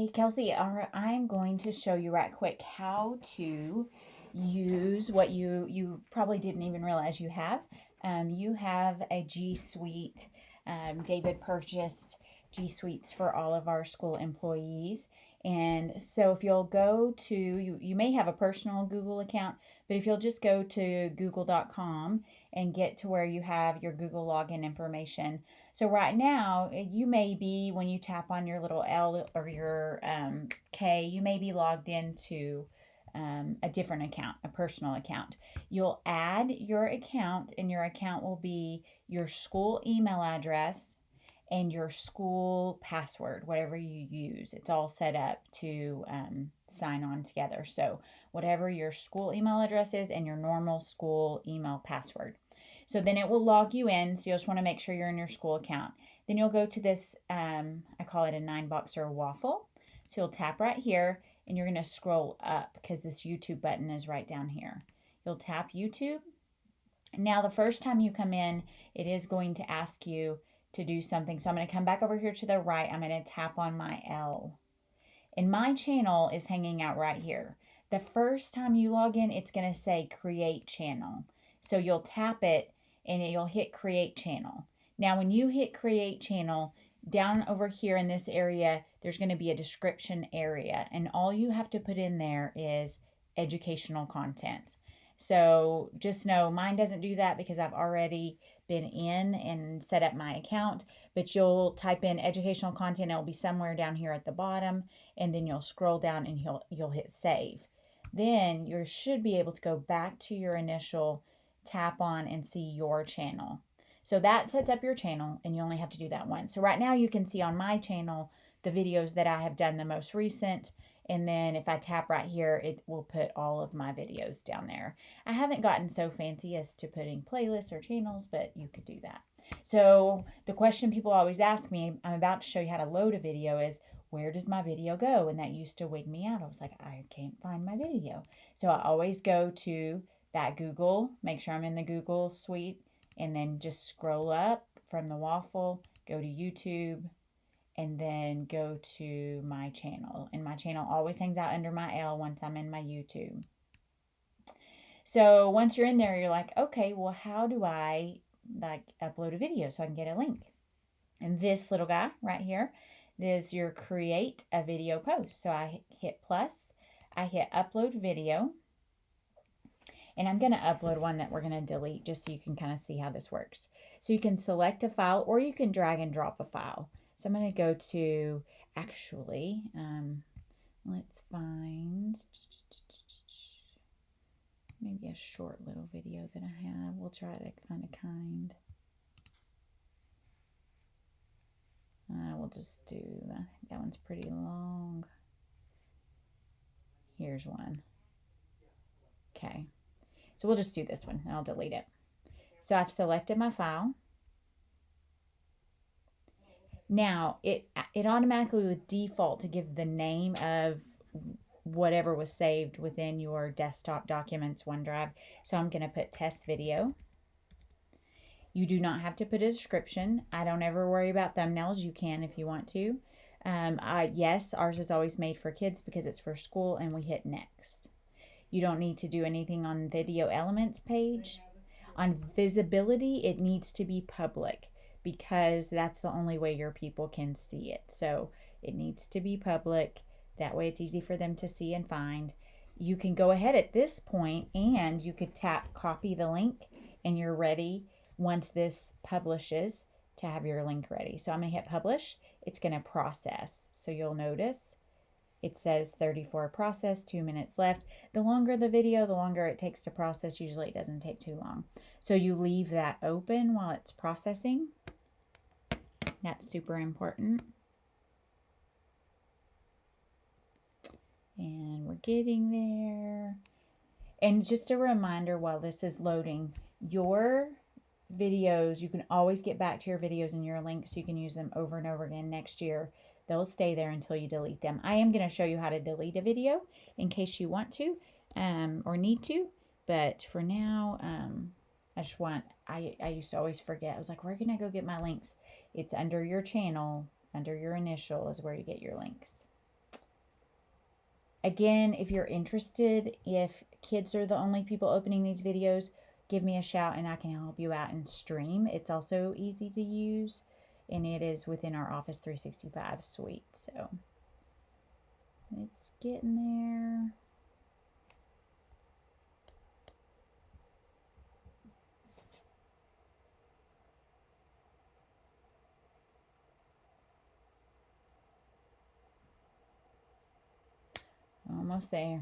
Hey Kelsey, all right, I'm going to show you right quick how to use what you probably didn't even realize you have. You have a G Suite. David purchased G Suites for all of our school employees. And so if you'll go to, you may have a personal Google account, but if you'll just go to google.com and get to where you have your Google login information. So right now, you may be, when you tap on your little L or your K, you may be logged into a different account, a personal account. You'll add your account, and your account will be your school email address and your school password, whatever you use. It's all set up to sign on together. So, whatever your school email address is and your normal school email password. So then it will log you in. So you'll just want to make sure you're in your school account. Then you'll go to this, I call it a 9-box or a waffle. So you'll tap right here and you're going to scroll up because this YouTube button is right down here. You'll tap YouTube. Now, the first time you come in, it is going to ask you to do something. So I'm going to come back over here to the right. I'm going to tap on my L. And my channel is hanging out right here. The first time you log in, it's going to say create channel. So you'll tap it and you'll hit create channel. Now, when you hit create channel, down over here in this area, there's going to be a description area. And all you have to put in there is educational content. So just know mine doesn't do that because I've already been in and set up my account, but you'll type in educational content. It'll be somewhere down here at the bottom, and then you'll scroll down and you'll hit save. Then you should be able to go back to your initial tap on and see your channel. So that sets up your channel, and you only have to do that once. So right now you can see on my channel the videos that I have done the most recent. And then if I tap right here, it will put all of my videos down there. I haven't gotten so fancy as to putting playlists or channels, but you could do that. So the question people always ask me, I'm about to show you how to load a video, is where does my video go? And that used to wig me out. I was like, I can't find my video. So I always go to that Google, make sure I'm in the Google suite, and then just scroll up from the waffle, go to YouTube, and then go to my channel. And my channel always hangs out under my L once I'm in my YouTube. So once you're in there, you're like, okay, well, how do I upload a video so I can get a link? And this little guy right here is your create a video post. So I hit plus, I hit upload video, and I'm going to upload one that we're going to delete just so you can kind of see how this works. So you can select a file or you can drag and drop a file. So I'm going to go to, actually, let's find maybe a short little video that I have. We'll try to find a kind. We'll just do that. That one's pretty long. Here's one. Okay. So we'll just do this one. I'll delete it. So I've selected my file. Now, it automatically would default to give the name of whatever was saved within your desktop documents OneDrive. So I'm going to put test video. You do not have to put a description. I don't ever worry about thumbnails. You can if you want to. Yes, ours is always made for kids because it's for school, and we hit next. You don't need to do anything on video elements page. On visibility, it needs to be public because that's the only way your people can see it. So it needs to be public. That way it's easy for them to see and find. You can go ahead at this point and you could tap copy the link, and you're ready once this publishes to have your link ready. So I'm going to hit publish. It's going to process. So you'll notice it says 34 process, 2 minutes left. The longer the video, the longer it takes to process. Usually it doesn't take too long. So you leave that open while it's processing. That's super important. And we're getting there. And just a reminder while this is loading, your videos, you can always get back to your videos and your links so you can use them over and over again next year. They'll stay there until you delete them. I am going to show you how to delete a video in case you want to or need to. But for now, I used to always forget. I was like, where can I go get my links? It's under your channel, under your initial is where you get your links. Again, if you're interested, if kids are the only people opening these videos, give me a shout and I can help you out and stream. It's also easy to use, and it is within our Office 365 suite. So it's getting there. Almost there.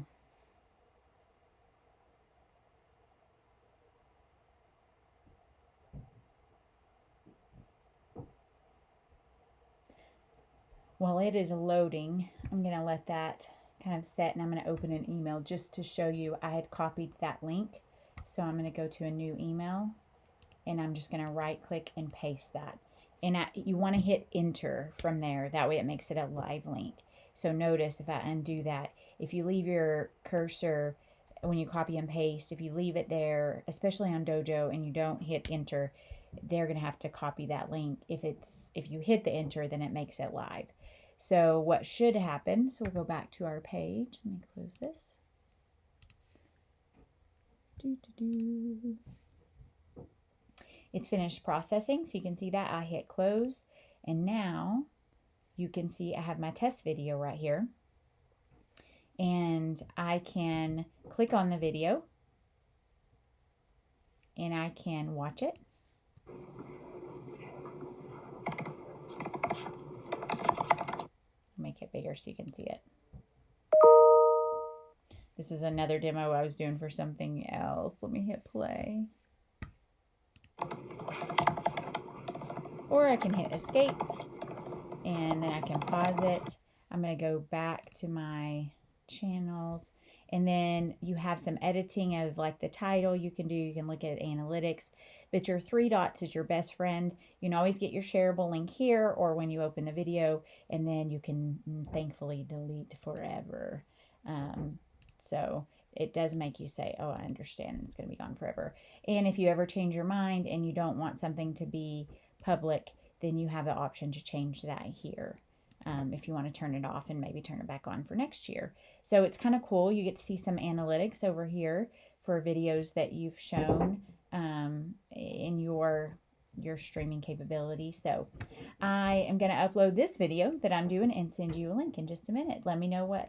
While it is loading, I'm going to let that kind of set, and I'm going to open an email just to show you I had copied that link. So I'm going to go to a new email, and I'm just going to right click and paste that. And you want to hit enter from there. That way it makes it a live link. So notice if I undo that, if you leave your cursor when you copy and paste, if you leave it there, especially on Dojo, and you don't hit enter, they're going to have to copy that link. If you hit the enter, then it makes it live. So what should happen, so we'll go back to our page. Let me close this. It's finished processing, so you can see that I hit close, and now you can see I have my test video right here, and I can click on the video and I can watch it. Make it bigger so you can see it. This is another demo I was doing for something else. Let me hit play. Or I can hit escape, and then I can pause it. I'm going to go back to my channels, and then you have some editing of like the title you can do. You can look at analytics, but your 3 dots is your best friend. You can always get your shareable link here or when you open the video, and then you can thankfully delete forever. So it does make you say, oh, I understand, it's going to be gone forever. And if you ever change your mind and you don't want something to be public, then you have the option to change that here. If you want to turn it off and maybe turn it back on for next year. So it's kind of cool. You get to see some analytics over here for videos that you've shown in your streaming capability. So I am going to upload this video that I'm doing and send you a link in just a minute. Let me know what